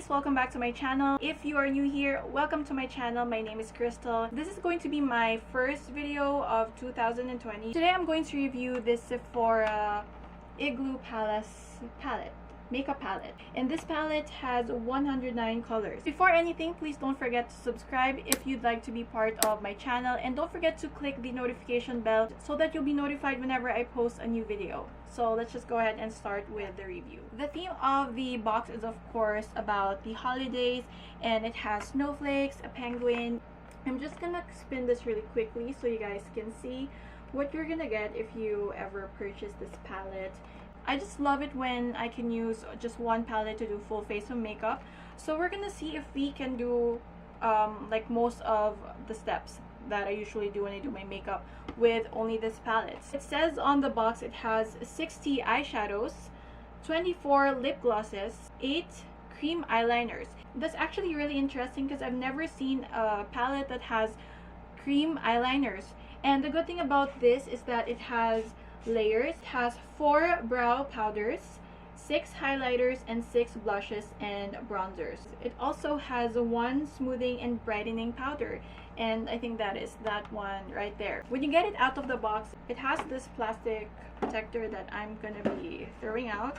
guys, welcome back to my channel. If you are new here, welcome to my channel. My name is Crystal. This is going to be my first video of 2020. Today I'm going to review this Sephora IGLOO makeup palette, and this palette has 109 colors. Before anything, please don't forget to subscribe if you'd like to be part of my channel, and don't forget to click the notification bell so that you'll be notified whenever I post a new video. So let's just go ahead and start with the review. The theme of the box is of course about the holidays, and it has snowflakes, a penguin. I'm just gonna spin this really quickly so you guys can see what you're gonna get if you ever purchase this palette. I just love it when I can use just one palette to do full face of makeup. So we're gonna see if we can do like most of the steps that I usually do when I do my makeup with only this palette. It says on the box it has 60 eyeshadows, 24 lip glosses, 8 cream eyeliners. That's actually really interesting because I've never seen a palette that has cream eyeliners. And the good thing about this is that it has layers. It has 4 brow powders, 6 highlighters, and 6 blushes and bronzers. It also has 1 smoothing and brightening powder, and I think that is that one right there. When you get it out of the box, it has this plastic protector that I'm gonna be throwing out,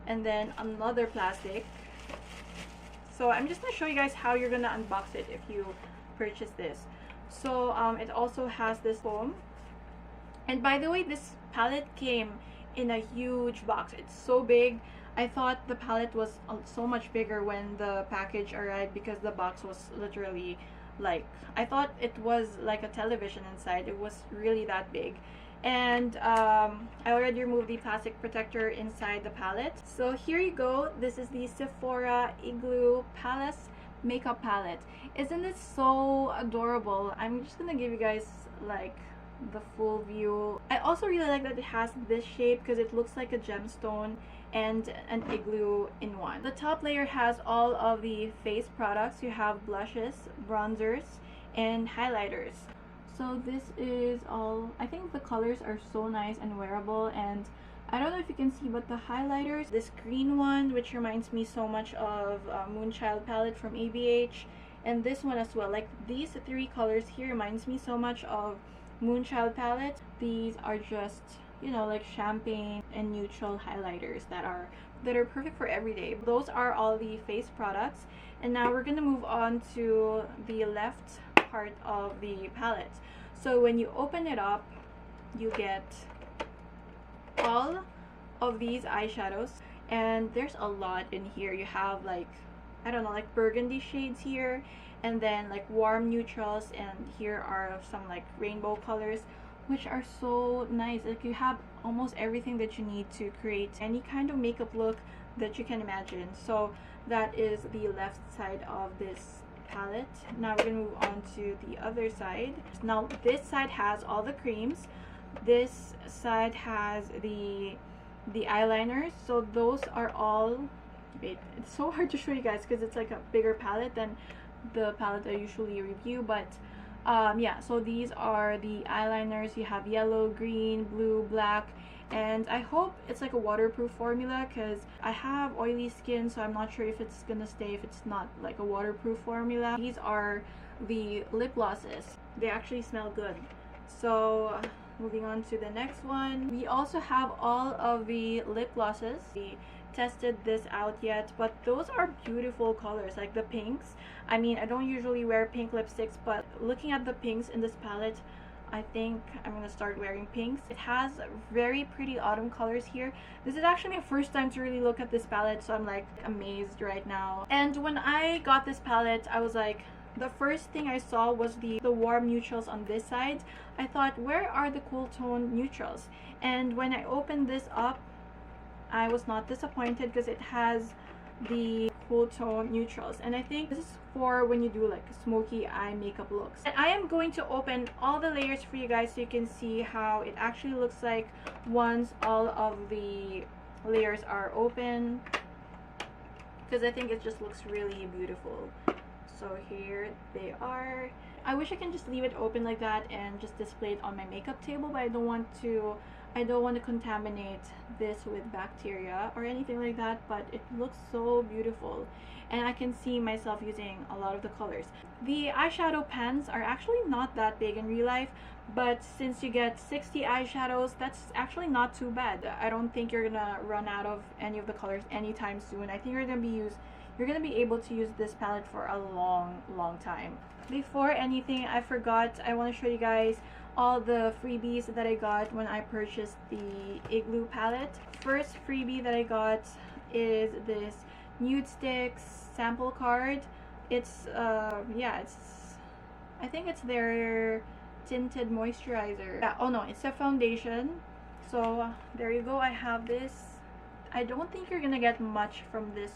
and then another plastic. So I'm just gonna show you guys how you're gonna unbox it if you purchase this. So it also has this foam. And by the way, this palette came in a huge box. It's so big. I thought the palette was so much bigger when the package arrived because the box was literally like, I thought it was like a television inside. It was really that big. And I already removed the plastic protector inside the palette. So here you go. This is the Sephora IGLOO makeup palette. Isn't it so adorable? I'm just gonna give you guys like the full view. I also really like that it has this shape because it looks like a gemstone and an igloo in one. The top layer has all of the face products. You have blushes, bronzers, and highlighters. So this is all, I think the colors are so nice and wearable, and I don't know if you can see, but the highlighters, this green one which reminds me so much of Moonchild palette from ABH, and this one as well. Like these 3 colors here reminds me so much of Moonchild palette. These are just, you know, like champagne and neutral highlighters that are perfect for everyday. Those are all the face products, and now we're gonna move on to the left part of the palette. So when you open it up, you get all of these eyeshadows, and there's a lot in here. You have like, I don't know, like burgundy shades here, and then like warm neutrals, and here are some like rainbow colors which are so nice. Like you have almost everything that you need to create any kind of makeup look that you can imagine. So that is the left side of this palette. Now we're gonna move on to the other side. Now this side has all the creams. This side has the eyeliners. So those are all, wait, it's so hard to show you guys because it's like a bigger palette than the palette I usually review, but yeah, so these are the eyeliners. You have yellow, green, blue, black, and I hope it's like a waterproof formula because I have oily skin, so I'm not sure if it's gonna stay if it's not like a waterproof formula. These are the lip glosses. They actually smell good. So moving on to the next one, we also have all of the lip glosses. We tested this out yet, but those are beautiful colors, like the pinks. I mean, I don't usually wear pink lipsticks, but looking at the pinks in this palette, I think I'm gonna start wearing pinks. It has very pretty autumn colors here. This is actually my first time to really look at this palette, so I'm like amazed right now. And when I got this palette, I was like, the first thing I saw was the warm neutrals on this side. I thought, where are the cool tone neutrals? And when I opened this up, I was not disappointed because it has the cool tone neutrals, and I think this is for when you do like smoky eye makeup looks. And I am going to open all the layers for you guys so you can see how it actually looks like once all of the layers are open, because I think it just looks really beautiful. So here they are. I wish I can just leave it open like that and just display it on my makeup table, but I don't want to I don't want to contaminate this with bacteria or anything like that, but it looks so beautiful and I can see myself using a lot of the colors. The eyeshadow pans are actually not that big in real life, but since you get 60 eyeshadows, that's actually not too bad. I don't think you're gonna run out of any of the colors anytime soon. I think you're gonna be able to use this palette for a long time. Before anything, I forgot, I want to show you guys all the freebies that I got when I purchased the IGLOO palette. First freebie that I got is this Nude Sticks sample card. It's yeah, I think it's their tinted moisturizer. Yeah, oh no, it's a foundation. So there you go, I have this. I don't think you're gonna get much from this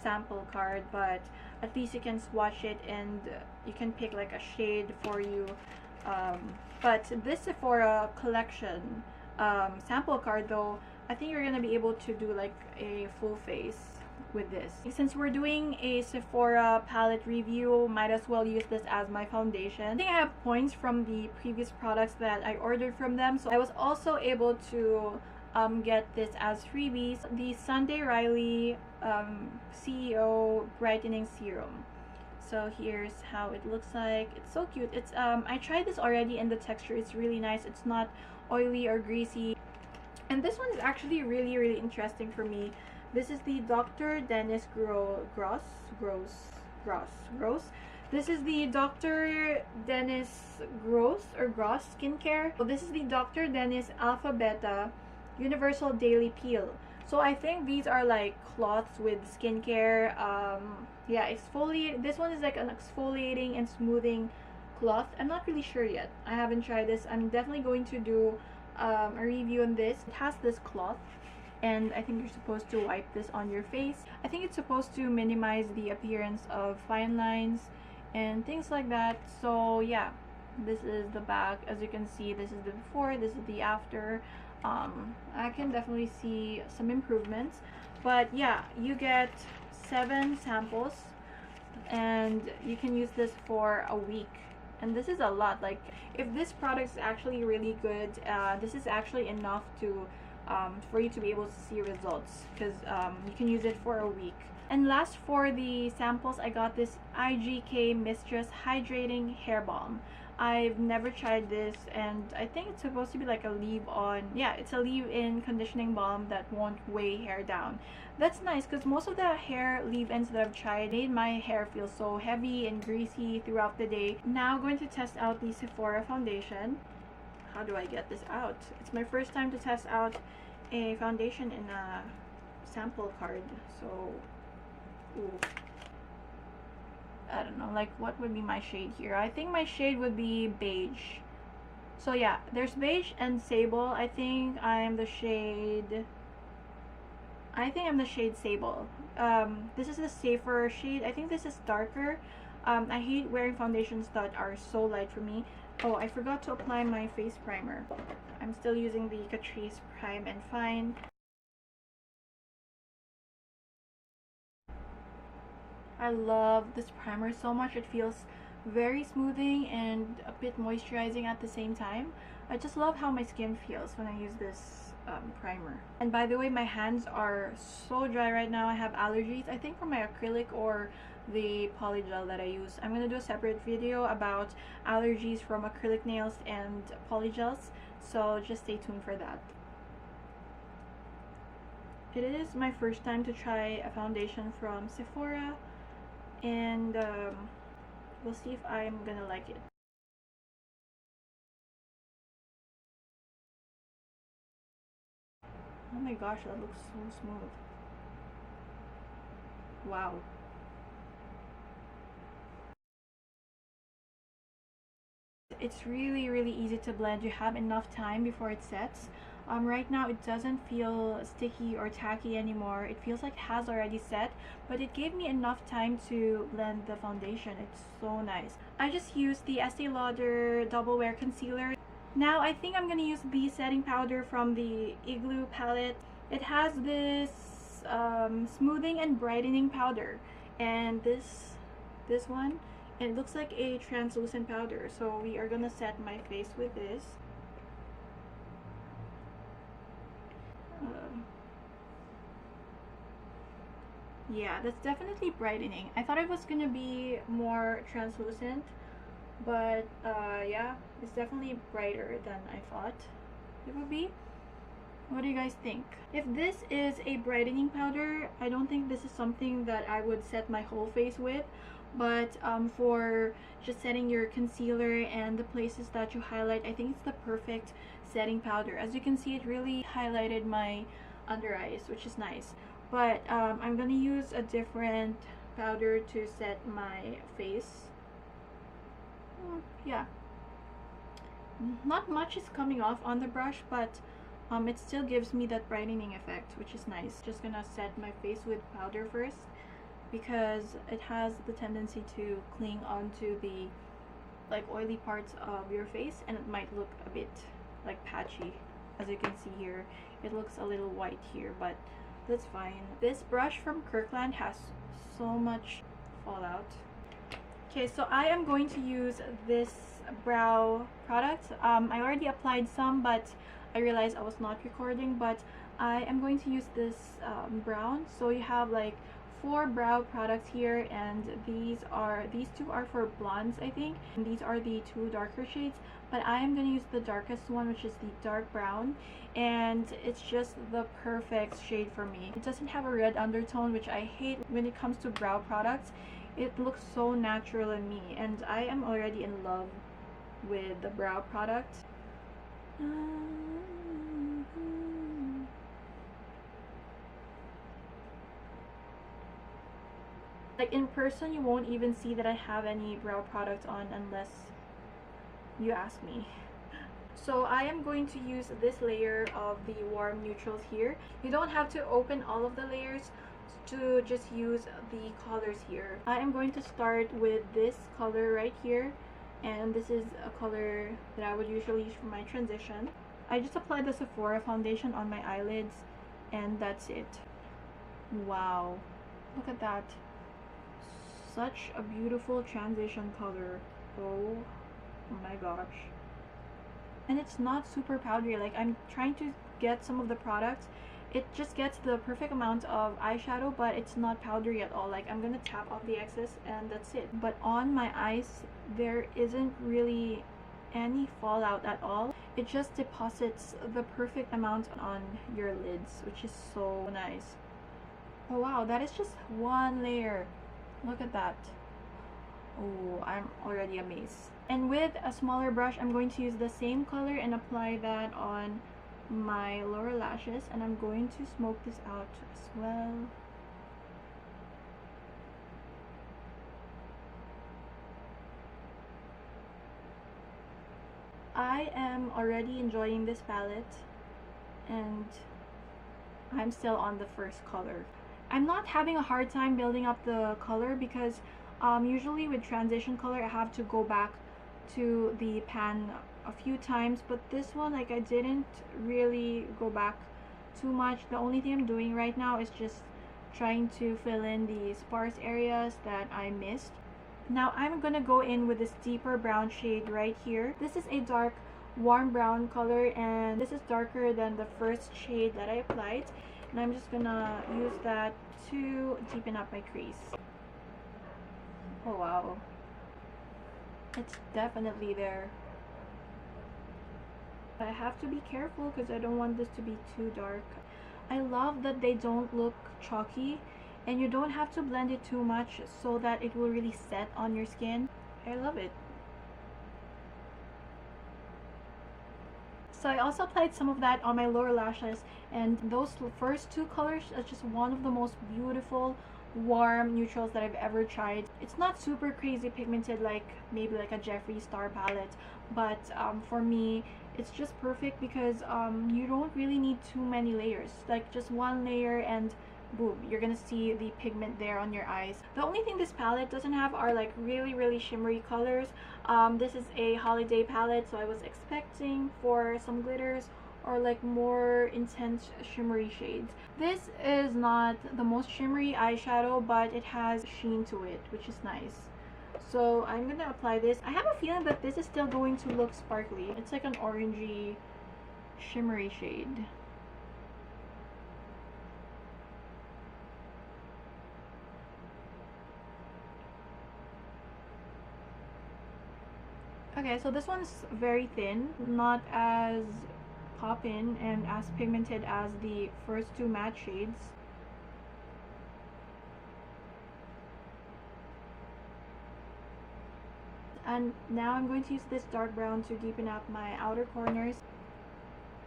sample card, but at least you can swatch it and you can pick like a shade for you. But this Sephora collection sample card though, I think you're gonna be able to do like a full face with this. Since we're doing a Sephora palette review, might as well use this as my foundation. I think I have points from the previous products that I ordered from them, so I was also able to get this as freebies. The Sunday Riley CEO Brightening Serum. So here's how it looks like. It's so cute. It's I tried this already and the texture is really nice. It's not oily or greasy. And this one is actually really interesting for me. This is the Dr. Dennis Gross. This is the Dr. Dennis Gross skincare. So this is the Dr. Dennis Alpha Beta Universal Daily Peel. So I think these are like cloths with skincare. Yeah, exfoliate. This one is like an exfoliating and smoothing cloth. I'm not really sure yet. I haven't tried this. I'm definitely going to do a review on this. It has this cloth, and I think you're supposed to wipe this on your face. I think it's supposed to minimize the appearance of fine lines and things like that. So yeah, this is the back. As you can see, this is the before, this is the after. I can definitely see some improvements, but yeah, you get 7 samples and you can use this for a week, and this is a lot. Like, if this product is actually really good, this is actually enough to for you to be able to see results, because you can use it for a week. And last, for the samples, I got this IGK Mistress Hydrating Hair Balm. I've never tried this, and I think it's supposed to be like a leave-on. Yeah, it's a leave-in conditioning balm that won't weigh hair down. That's nice, because most of the hair leave-ins that I've tried made my hair feel so heavy and greasy throughout the day. Now I'm going to test out the Sephora foundation. How do I get this out? It's my first time to test out a foundation in a sample card, so ooh. I don't know, like, what would be my shade here? I think my shade would be beige. So yeah, there's beige and sable. I think I'm the shade sable. This is the safer shade. I think this is darker. I hate wearing foundations that are so light for me. Oh, I forgot to apply my face primer. I'm still using the Catrice Prime and Fine. I love this primer so much. It feels very smoothing and a bit moisturizing at the same time. I just love how my skin feels when I use this primer. And by the way, my hands are so dry right now. I have allergies, I think, from my acrylic or the polygel that I use. I'm gonna do a separate video about allergies from acrylic nails and polygels, so just stay tuned for that. It is my first time to try a foundation from Sephora, and we'll see if I'm gonna like it. Oh my gosh, that looks so smooth. Wow. It's really easy to blend. You have enough time before it sets. Right now it doesn't feel sticky or tacky anymore. It feels like it has already set, but it gave me enough time to blend the foundation. It's so nice. I just used the Estee Lauder Double Wear Concealer. Now I think I'm gonna use the setting powder from the IGLOO palette. It has this smoothing and brightening powder, and this one, and it looks like a translucent powder. So we are gonna set my face with this. Yeah, that's definitely brightening. I thought it was gonna be more translucent, but yeah, it's definitely brighter than I thought it would be. What do you guys think? If this is a brightening powder, I don't think this is something that I would set my whole face with, but for just setting your concealer and the places that you highlight, I think it's the perfect setting powder. As you can see, it really highlighted my under eyes, which is nice. But I'm gonna use a different powder to set my face. Yeah, not much is coming off on the brush, but it still gives me that brightening effect, which is nice. Just gonna set my face with powder first because it has the tendency to cling onto the like oily parts of your face, and it might look a bit like patchy. As you can see here, it looks a little white here, but that's fine. This brush from Kirkland has so much fallout. Okay, so I am going to use this brow product. I already applied some, but I realized I was not recording, but I am going to use this brown. So you have like 4 brow products here, and these two are for blondes, I think, and these are the 2 darker shades, but I am going to use the darkest one, which is the dark brown, and it's just the perfect shade for me. It doesn't have a red undertone, which I hate when it comes to brow products. It looks so natural in me, and I am already in love with the brow product. Like in person, you won't even see that I have any brow product on unless you ask me. So I am going to use this layer of the warm neutrals here. You don't have to open all of the layers to just use the colors here. I am going to start with this color right here, and this is a color that I would usually use for my transition. I just applied the SEPHORA foundation on my eyelids, and that's it. Wow, look at that. Such a beautiful transition color. Oh my gosh. And it's not super powdery. Like, I'm trying to get some of the products, it just gets the perfect amount of eyeshadow, but it's not powdery at all. Like, I'm gonna tap off the excess and that's it. But on my eyes, there isn't really any fallout at all. It just deposits the perfect amount on your lids, which is so nice. Oh wow, that is just one layer. Look at that. Oh, I'm already amazed. And with a smaller brush, I'm going to use the same color and apply that on my lower lashes, and I'm going to smoke this out as well. I am already enjoying this palette, and I'm still on the first color. I'm not having a hard time building up the color because usually with transition color I have to go back to the pan a few times, but this one, like, I didn't really go back too much. The only thing I'm doing right now is just trying to fill in the sparse areas that I missed. Now I'm gonna go in with this deeper brown shade right here. This is a dark warm brown color, and this is darker than the first shade that I applied, and I'm just gonna use that to deepen up my crease. Oh wow, it's definitely there. I have to be careful because I don't want this to be too dark. I love that they don't look chalky, and you don't have to blend it too much so that it will really set on your skin. I love it. So I also applied some of that on my lower lashes, and those first 2 colors are just one of the most beautiful warm neutrals that I've ever tried. It's not super crazy pigmented like maybe like a Jeffree Star palette, but for me it's just perfect because you don't really need too many layers. Like, just one layer and boom, you're gonna see the pigment there on your eyes. The only thing this palette doesn't have are like really shimmery colors. This is a holiday palette, so I was expecting for some glitters or like more intense shimmery shades. This is not the most shimmery eyeshadow, but it has sheen to it, which is nice. So I'm gonna apply this. I have a feeling that this is still going to look sparkly. It's like an orangey shimmery shade. Okay, so this one's very thin, not as pop-in and as pigmented as the first two matte shades. And now I'm going to use this dark brown to deepen up my outer corners.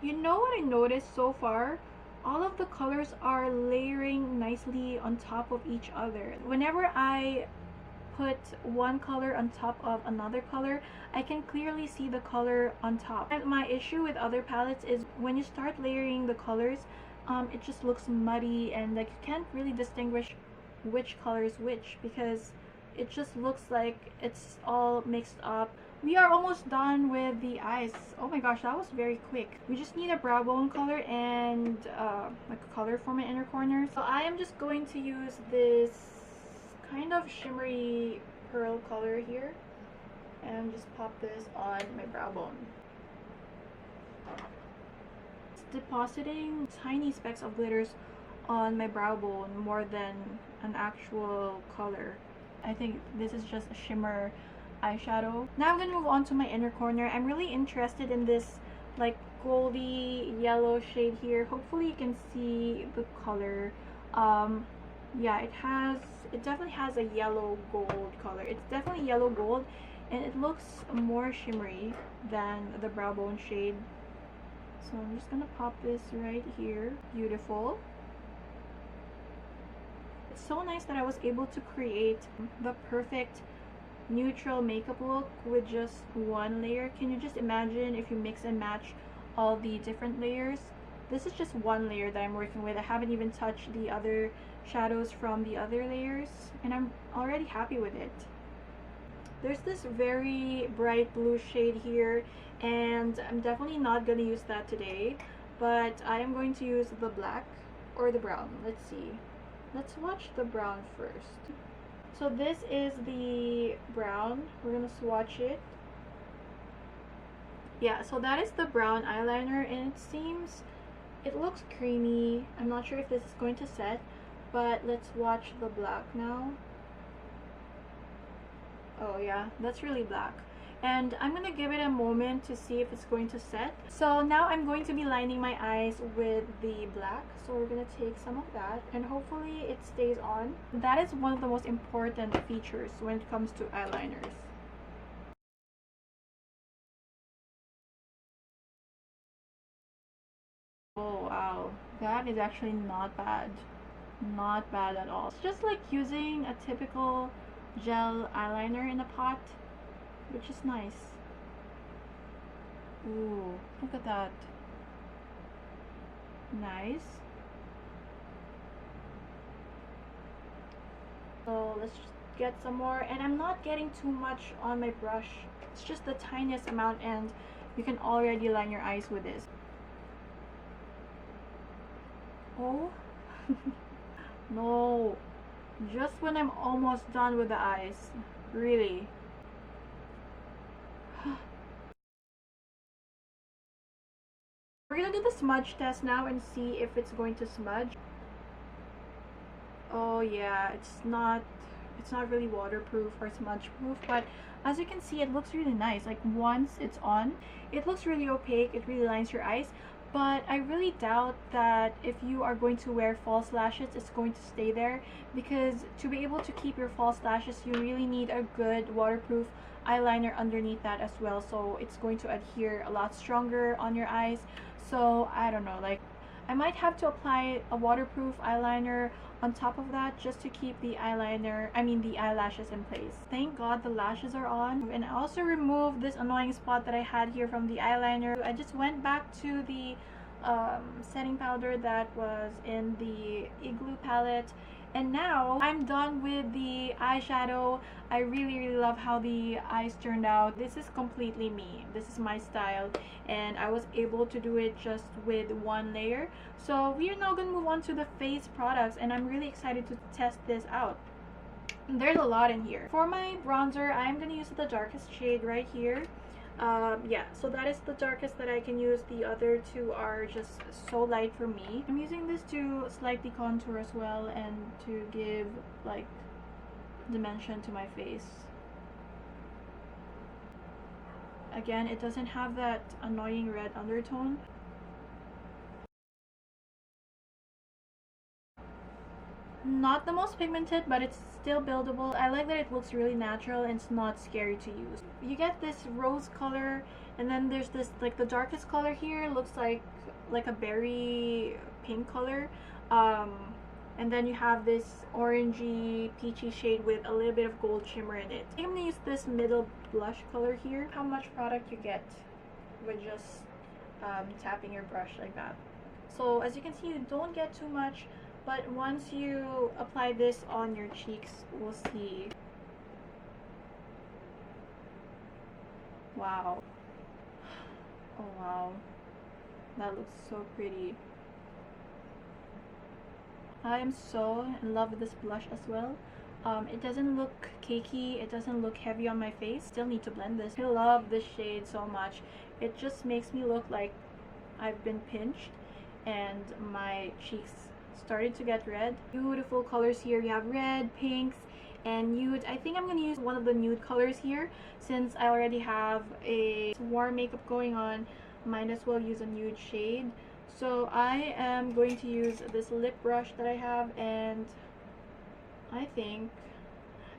You know what I noticed so far? All of the colors are layering nicely on top of each other. Whenever I put one color on top of another color, I can clearly see the color on top. And my issue with other palettes is when you start layering the colors, it just looks muddy and like you can't really distinguish which color is which because it just looks like it's all mixed up. We are almost done with the eyes. Oh my gosh, that was very quick. We just need a brow bone color and like a color for my inner corners. So I am just going to use this kind of shimmery pearl color here and just pop this on my brow bone. It's depositing tiny specks of glitters on my brow bone more than an actual color. I think this is just a shimmer eyeshadow. Now I'm gonna move on to my inner corner. I'm really interested in this like goldy yellow shade here. Hopefully you can see the color. Yeah, it definitely has a yellow gold color. It's definitely yellow gold and it looks more shimmery than the brow bone shade. So I'm just gonna pop this right here. Beautiful. It's so nice that I was able to create the perfect neutral makeup look with just one layer. Can you just imagine if you mix and match all the different layers? This is just one layer that I'm working with. I haven't even touched the other shadows from the other layers and I'm already happy with it. There's this very bright blue shade here and I'm definitely not going to use that today, but I am going to use the black or the brown. Let's see. Let's watch the brown first. So this is the brown. We're gonna swatch it. Yeah, so that is the brown eyeliner and it looks creamy. I'm not sure if this is going to set, but let's watch the black now. Oh yeah, that's really black. And I'm gonna give it a moment to see if it's going to set. So now I'm going to be lining my eyes with the black. So we're gonna take some of that and hopefully it stays on. That is one of the most important features when it comes to eyeliners. Oh wow, that is actually not bad. Not bad at all. It's just like using a typical gel eyeliner in a pot, which is nice. Ooh, look at that. Nice. So let's just get some more, and I'm not getting too much on my brush. It's just the tiniest amount and you can already line your eyes with this. Oh no, just when I'm almost done with the eyes, really. We're gonna do the smudge test now and see if it's going to smudge. Oh yeah, it's not really waterproof or smudge proof, but as you can see it looks really nice. Like once it's on, it looks really opaque, it really lines your eyes, but I really doubt that if you are going to wear false lashes it's going to stay there, because to be able to keep your false lashes you really need a good waterproof eyeliner underneath that as well, so it's going to adhere a lot stronger on your eyes. So I don't know, like I might have to apply a waterproof eyeliner on top of that just to keep the the eyelashes in place. Thank God the lashes are on. And I also removed this annoying spot that I had here from the eyeliner. I just went back to the setting powder that was in the IGLOO palette, and now I'm done with the eyeshadow. I really love how the eyes turned out. This is completely me. This is my style and I was able to do it just with one layer. So we are now going to move on to the face products and I'm really excited to test this out. There's a lot in here. For my bronzer, I'm going to use the darkest shade right here. Yeah, so that is the darkest that I can use. The other two are just so light for me. I'm using this to slightly contour as well and to give like dimension to my face. Again, it doesn't have that annoying red undertone. Not the most pigmented, but it's still buildable. I like that it looks really natural and it's not scary to use. You get this rose color, and then there's this, like, the darkest color here looks like a berry pink color. And then you have this orangey peachy shade with a little bit of gold shimmer in it. I think I'm gonna use this middle blush color here. How much product you get with just tapping your brush like that. So as you can see, you don't get too much, but once you apply this on your cheeks, we'll see. Wow. Oh wow. That looks so pretty. I am so in love with this blush as well. It doesn't look cakey, it doesn't look heavy on my face. Still need to blend this. I love this shade so much. It just makes me look like I've been pinched and my cheeks started to get red. Beautiful colors here. You have red, pinks, and nude. I think I'm gonna use one of the nude colors here since I already have a warm makeup going on. Might as well use a nude shade. So I am going to use this lip brush that I have, and I think,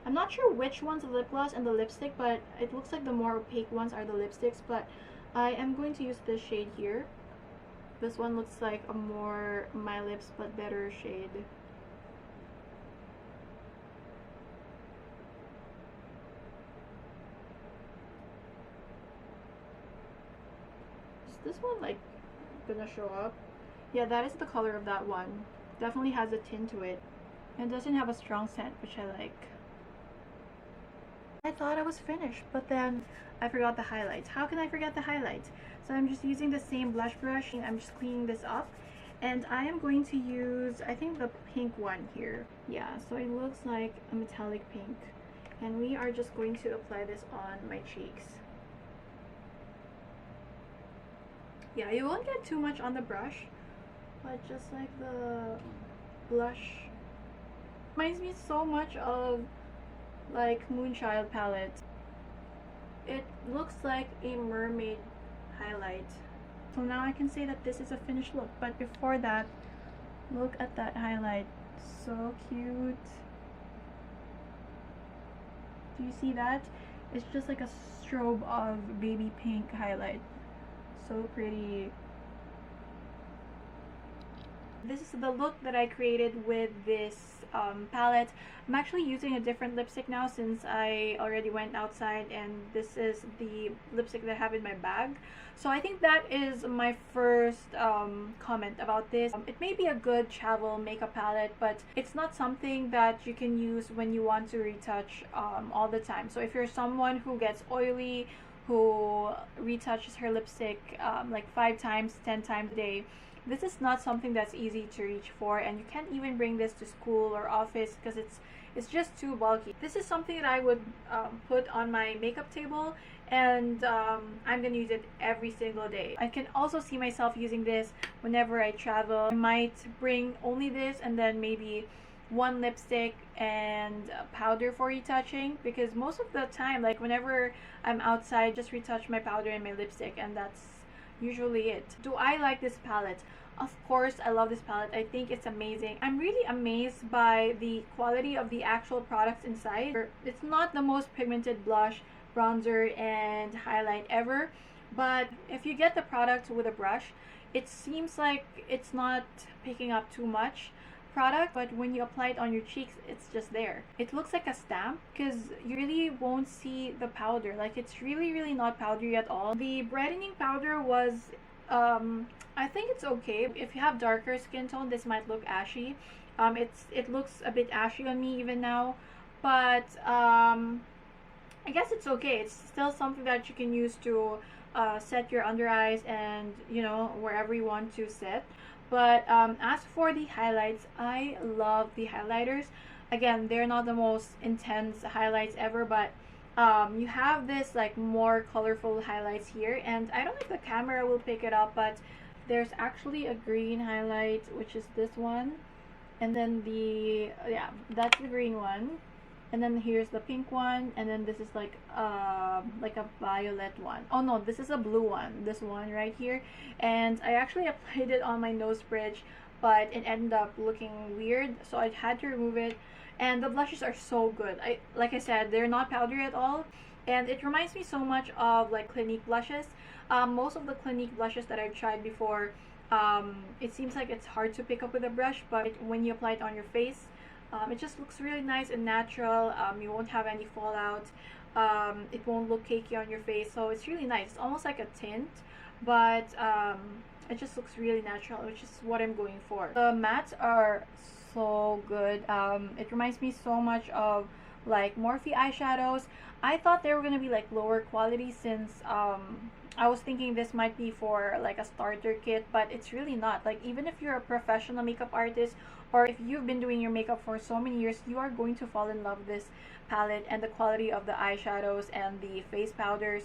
I'm not sure which one's the lip gloss and the lipstick, but it looks like the more opaque ones are the lipsticks, but I am going to use this shade here. This one looks like a more My Lips but better shade. Is this one like gonna show up? Yeah, that is the color of that one. Definitely has a tint to it. It doesn't have a strong scent, which I like. I thought I was finished, but then I forgot the highlights. How can I forget the highlights? So I'm just using the same blush brush. I'm just cleaning this up. And I am going to use, I think, the pink one here. Yeah, so it looks like a metallic pink. And we are just going to apply this on my cheeks. Yeah, you won't get too much on the brush, but just like the blush reminds me so much of like Moonchild palette. It looks like a mermaid highlight. So now I can say that this is a finished look, but before that, look at that highlight. So cute. Do you see that? It's just like a strobe of baby pink highlight. So pretty. This is the look that I created with this palette. I'm actually using a different lipstick now since I already went outside, and this is the lipstick that I have in my bag. So I think that is my first comment about this. It may be a good travel makeup palette, but it's not something that you can use when you want to retouch all the time. So if you're someone who gets oily, who retouches her lipstick like 5 times, 10 times a day, this is not something that's easy to reach for, and you can't even bring this to school or office because it's just too bulky. This is something that I would put on my makeup table, and I'm gonna use it every single day. I can also see myself using this whenever I travel. I might bring only this and then maybe one lipstick and powder for retouching, because most of the time, like whenever I'm outside, just retouch my powder and my lipstick, and that's usually it. Do I like this palette? Of course I love this palette. I think it's amazing. I'm really amazed by the quality of the actual products inside. It's not the most pigmented blush, bronzer, and highlight ever, but if you get the product with a brush, it seems like it's not picking up too much product, but when you apply it on your cheeks, it's just there. It looks like a stamp because you really won't see the powder. Like, it's really not powdery at all. The brightening powder was I think it's okay. If you have darker skin tone, this might look ashy. It looks a bit ashy on me even now, but I guess it's okay. It's still something that you can use to set your under eyes and, you know, wherever you want to set. But as for the highlights, I love the highlighters. Again, they're not the most intense highlights ever, but you have this like more colorful highlights here, and I don't know if the camera will pick it up, but there's actually a green highlight, which is this one, and then the, yeah, that's the green one. and then here's the pink one, and then this is like a violet one. Oh no, this is a blue one, this one right here. And I actually applied it on my nose bridge, but it ended up looking weird, so I had to remove it. And the blushes are so good. Like I said, they're not powdery at all, and it reminds me so much of like Clinique blushes. Most of the Clinique blushes that I've tried before, it seems like it's hard to pick up with a brush, but when you apply it on your face, it just looks really nice and natural. You won't have any fallout. It won't look cakey on your face, so it's really nice. It's almost like a tint, but it just looks really natural, which is what I'm going for. The mattes are so good. It reminds me so much of like Morphe eyeshadows. I thought they were gonna be like lower quality, since I was thinking this might be for like a starter kit, but it's really not. Like, even if you're a professional makeup artist, or if you've been doing your makeup for so many years, you are going to fall in love with this palette and the quality of the eyeshadows and the face powders.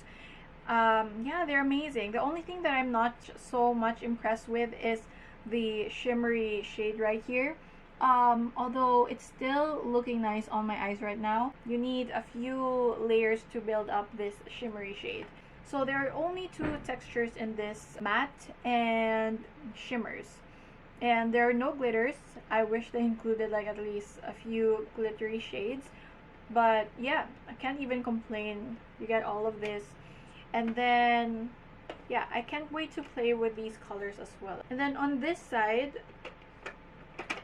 Yeah, they're amazing. The only thing that I'm not so much impressed with is the shimmery shade right here. Although it's still looking nice on my eyes right now, you need a few layers to build up this shimmery shade. So there are only two textures in this, matte and shimmers. And there are no glitters. I wish they included like at least a few glittery shades. But yeah, I can't even complain. You get all of this. And then, yeah, I can't wait to play with these colors as well. And then on this side,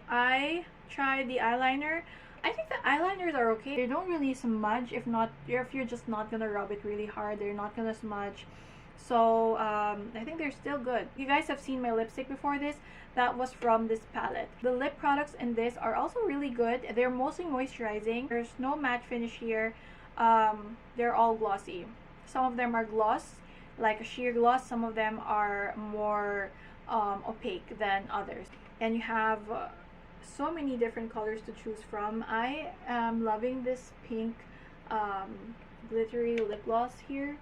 I tried the eyeliner. I think the eyeliners are okay. They don't really smudge. If you're just not gonna rub it really hard, they're not gonna smudge. So I think they're still good. You guys have seen my lipstick before this. That was from this palette. The lip products in this are also really good. They're mostly moisturizing. There's no matte finish here. They're all glossy. Some of them are gloss, like a sheer gloss. Some of them are more opaque than others. And you have so many different colors to choose from. I am loving this pink glittery lip gloss here.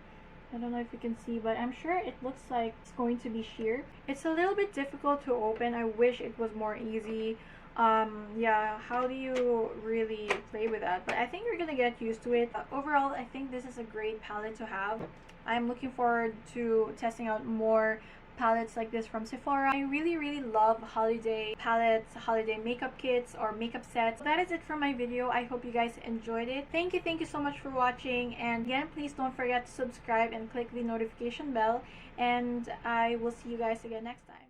I don't know if you can see, but I'm sure it looks like it's going to be sheer. It's a little bit difficult to open. I wish it was more easy. Yeah, how do you really play with that? But I think you're gonna get used to it. Overall, I think this is a great palette to have. I'm looking forward to testing out more palettes like this from Sephora. I really love holiday palettes, holiday makeup kits, or makeup sets. That is it for my video. I hope you guys enjoyed it. Thank you so much for watching, and again, please don't forget to subscribe and click the notification bell, and I will see you guys again next time.